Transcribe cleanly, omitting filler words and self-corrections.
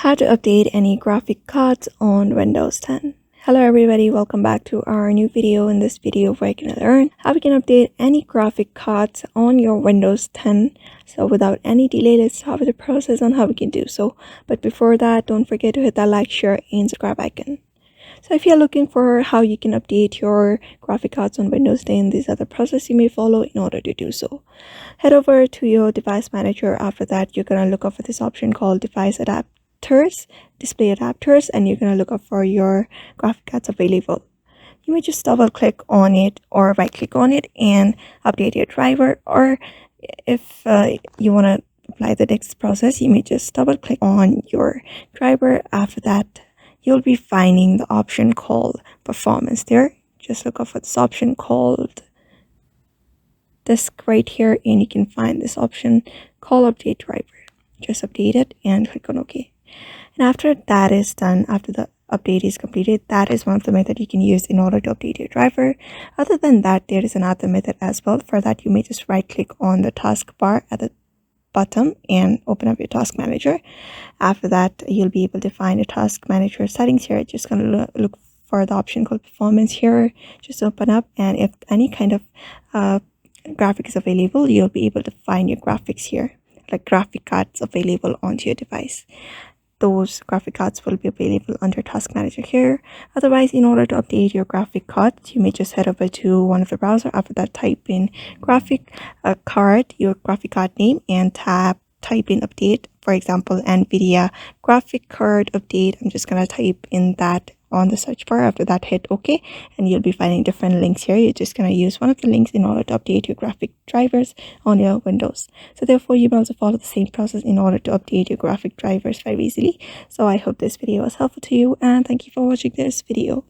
How to update any graphic cards on Windows 10. Hello everybody, welcome back to our new video. In this video we're going to learn how we can update any graphic cards on your Windows 10. So without any delay, let's start with the process on how we can do so. But before that, don't forget to hit that like, share and subscribe icon. So if you're looking for how you can update your graphic cards on Windows 10, these are the process you may follow in order to do so. Head over to your device manager. After that, you're going to look up for this option called device display adapters, and you're going to look up for your graphic cards available. You may just double click on it or right click on it and update your driver, or if you want to apply the next process, you may just double click on your driver. After that, you'll be finding the option called performance there. Just look up for this option called disk right here, and you can find this option called update driver. Just update it and click on OK. And after that is done, after the update is completed, that is one of the methods you can use in order to update your driver. Other than that, there is another method as well. For that, you may just right click on the taskbar at the bottom and open up your task manager. After that, you'll be able to find a task manager settings here. Just gonna look for the option called performance here. Just open up, and if any kind of graphic is available, you'll be able to find your graphics here, like graphic cards available onto your device. Those graphic cards will be available under task manager here. Otherwise, in order to update your graphic cards, you may just head over to one of the browser. After that, type in graphic card, your graphic card name, and type in update. For example, NVIDIA graphic card update. I'm just gonna type in that on the search bar. After that, hit OK, and you'll be finding different links here. You're just going to use one of the links in order to update your graphic drivers on your Windows. So therefore, you may also follow the same process in order to update your graphic drivers very easily. So I hope this video was helpful to you, and thank you for watching this video.